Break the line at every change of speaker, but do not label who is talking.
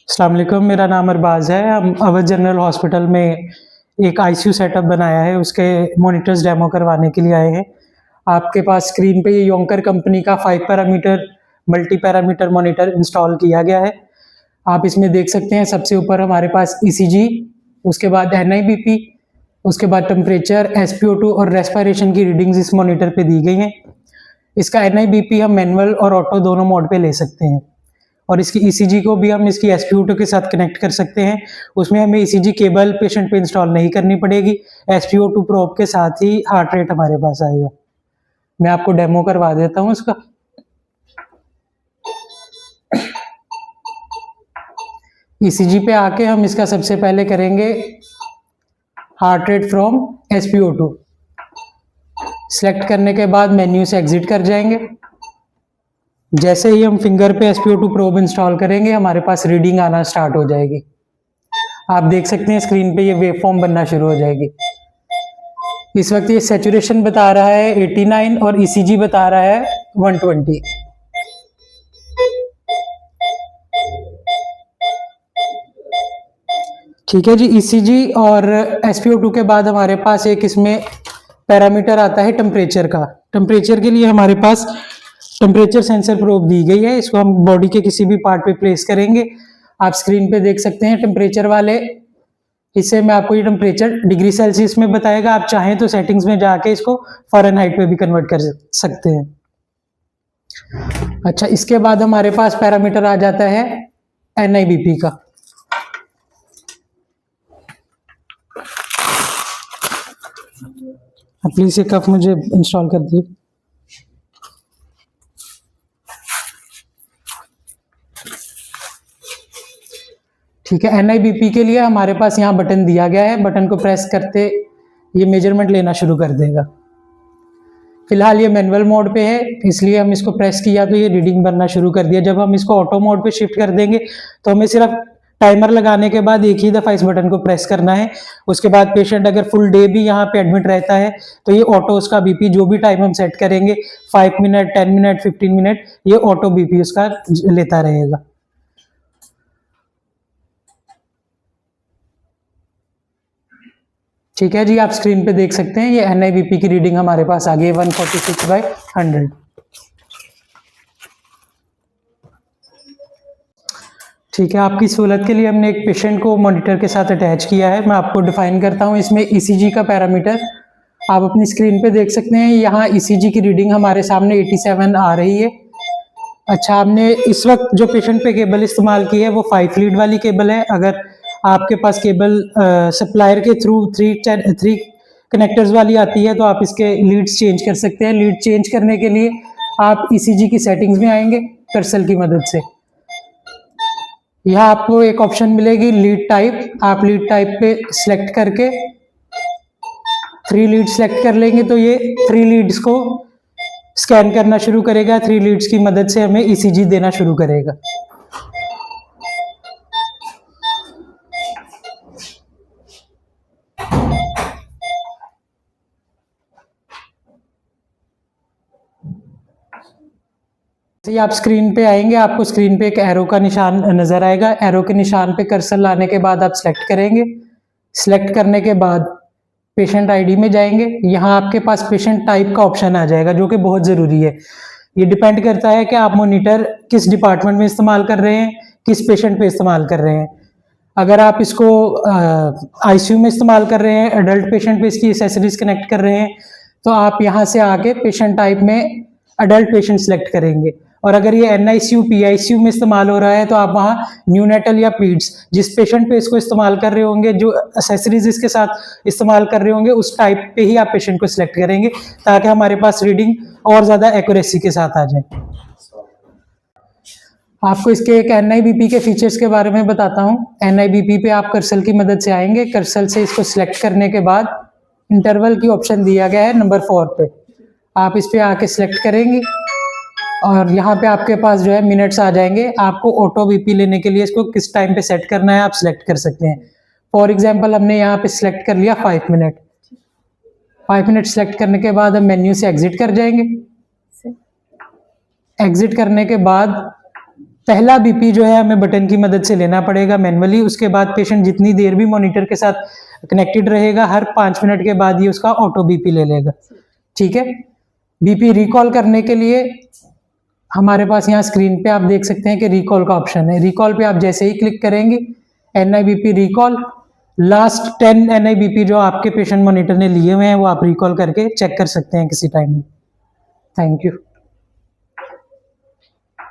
अस्सलाम वालेकुम, मेरा नाम अरबाज़ है। हम अवध जनरल हॉस्पिटल में एक आईसीयू सेटअप बनाया है, उसके मॉनिटर्स डेमो करवाने के लिए आए हैं। आपके पास स्क्रीन पे ये योंकर कंपनी का 5 parameter multi parameter monitor install किया गया है। आप इसमें देख सकते हैं सबसे ऊपर हमारे पास ईसीजी, उसके बाद एनआईबीपी, उसके बाद टेम्परेचर, एसपीओ2 और रेस्पिरेशन की रीडिंग्स इस मॉनिटर पे दी गई हैं। इसका एनआईबीपी हम मैनुअल और ऑटो दोनों मोड पे ले सकते हैं और इसकी ईसीजी को भी हम इसकी एसपीओ2 के साथ कनेक्ट कर सकते हैं। उसमें हमें ईसीजी केबल पेशेंट पे इंस्टॉल नहीं करनी पड़ेगी, एसपीओ2 प्रोब के साथ ही हार्ट रेट हमारे पास आएगा। मैं आपको डेमो करवा देता हूँ इसका। ईसीजी पे आके हम इसका सबसे पहले करेंगे heart rate from SpO2. Select करने के बाद मेन्यू से एग्जिट कर जाएंगे। जैसे ही हम फिंगर पे एसपीओ2 प्रोब इंस्टॉल करेंगे हमारे पास रीडिंग आना स्टार्ट हो जाएगी। आप देख सकते हैं स्क्रीन पे ये वेव फॉर्म बनना शुरू हो जाएगी। इस वक्त ये सैचुरेशन बता रहा है 89 और ईसीजी बता रहा है 120। ठीक है जी, ईसीजी और एसपीओ2 के बाद हमारे पास एक इसमें पैरामीटर आता है टेम्परेचर का। टेम्परेचर के लिए हमारे पास टेम्परेचर सेंसर प्रोब दी गई है। इसको हम बॉडी के किसी भी पार्ट पे प्लेस करेंगे। आप स्क्रीन पे देख सकते हैं टेम्परेचर वाले हिस्से में आपको ये टेम्परेचर डिग्री सेल्सियस में बताएगा। आप चाहें तो सेटिंग्स में जाके इसको फ़ारेनहाइट पे भी कन्वर्ट कर सकते हैं। अच्छा, इसके बाद हमारे पास पैरामीटर आ जाता है एनआईबीपी का। प्लीज ये कफ मुझे इंस्टॉल कर दिए। ठीक है, एनआईबीपी के लिए हमारे पास यहाँ बटन दिया गया है। बटन को प्रेस करते ये मेजरमेंट लेना शुरू कर देगा। फिलहाल ये मैनुअल मोड पे है, इसलिए हम इसको प्रेस किया तो ये रीडिंग बनना शुरू कर दिया। जब हम इसको ऑटो मोड पे शिफ्ट कर देंगे तो हमें सिर्फ टाइमर लगाने के बाद एक ही दफ़ा इस बटन को प्रेस करना है। उसके बाद पेशेंट अगर फुल डे भी यहाँ पे एडमिट रहता है तो ये ऑटो उसका बीपी जो भी टाइम हम सेट करेंगे 5 मिनट, 10 मिनट, 15 मिनट, ये ऑटो बीपी उसका लेता रहेगा। ठीक है जी, आप स्क्रीन पे देख सकते हैं ये एनआईबीपी की रीडिंग हमारे पास आ गई 146/100। ठीक है, आपकी सहूलत के लिए हमने एक पेशेंट को मॉनिटर के साथ अटैच किया है। मैं आपको डिफाइन करता हूँ इसमें ईसीजी का पैरामीटर। आप अपनी स्क्रीन पे देख सकते हैं यहाँ ईसीजी की रीडिंग हमारे सामने 87 आ रही है। अच्छा, हमने इस वक्त जो पेशेंट पे केबल इस्तेमाल की है वो 5 लीड वाली केबल है। अगर आपके पास केबल सप्लायर के थ्रू 3 कनेक्टर्स वाली आती है तो आप इसके लीड्स चेंज कर सकते हैं। लीड चेंज करने के लिए आप ईसीजी की सेटिंग्स में आएंगे कर्सर की मदद से। यहाँ आपको एक ऑप्शन मिलेगी लीड टाइप। आप लीड टाइप पे सिलेक्ट करके 3 लीड सेलेक्ट कर लेंगे तो ये 3 लीड्स को स्कैन करना शुरू करेगा। 3 लीड्स की मदद से हमें ईसीजी देना शुरू करेगा। आप स्क्रीन पे आएंगे, आपको स्क्रीन पे एक एरो का निशान नजर आएगा। एरो के निशान पे कर्सर लाने के बाद आप सिलेक्ट करेंगे। सिलेक्ट करने के बाद पेशेंट आईडी में जाएंगे। यहाँ आपके पास पेशेंट टाइप का ऑप्शन आ जाएगा जो कि बहुत ज़रूरी है। ये डिपेंड करता है कि आप मॉनिटर किस डिपार्टमेंट में इस्तेमाल कर रहे हैं, किस पेशेंट पे इस्तेमाल कर रहे हैं। अगर आप इसको आईसीयू में इस्तेमाल कर रहे हैं, एडल्ट पेशेंट पे इसकी एसेसरीज कनेक्ट कर रहे हैं, तो आप यहाँ से आके पेशेंट टाइप में अडल्ट पेशेंट सेलेक्ट करेंगे। और अगर ये एनआईसीयू पीआईसीयू में इस्तेमाल हो रहा है तो आप वहाँ न्यूनेटल या पीड्स जिस पेशेंट पे इसको इस्तेमाल कर रहे होंगे, जो एसेसरीज इसके साथ इस्तेमाल कर रहे होंगे, उस टाइप पे ही आप पेशेंट को सिलेक्ट करेंगे ताकि हमारे पास रीडिंग और ज़्यादा एक्यूरेसी के साथ आ जाए। आपको इसके एक एनआईबीपी के फीचर्स के बारे में बताता हूँ। एनआईबीपी पे आप कर्सर की मदद से आएंगे। कर्सर से इसको सिलेक्ट करने के बाद इंटरवल की ऑप्शन दिया गया है नंबर 4 पे। आप इस पे आके सिलेक्ट करेंगे और यहाँ पे आपके पास जो है मिनट्स आ जाएंगे। आपको ऑटो बीपी लेने के लिए इसको किस टाइम पे सेट करना है आप सिलेक्ट कर सकते हैं। फॉर एग्जांपल हमने यहाँ पे सिलेक्ट कर लिया 5 मिनट। 5 मिनट सिलेक्ट करने के बाद हम मेन्यू से एग्जिट कर जाएंगे। एग्जिट करने के बाद पहला बीपी जो है हमें बटन की मदद से लेना पड़ेगा मैन्युअली। उसके बाद पेशेंट जितनी देर भी मॉनिटर के साथ कनेक्टेड रहेगा, हर 5 मिनट के बाद ये उसका ऑटो बीपी ले लेगा। ठीक है। बीपी रिकॉल करने के लिए हमारे पास यहाँ स्क्रीन पे आप देख सकते हैं कि रिकॉल का ऑप्शन है। रिकॉल पे आप जैसे ही क्लिक करेंगे, NIBP रिकॉल, लास्ट 10 NIBP जो आपके पेशेंट मॉनिटर ने लिए हुए हैं वो आप रिकॉल करके चेक कर सकते हैं किसी टाइम में। Thank you.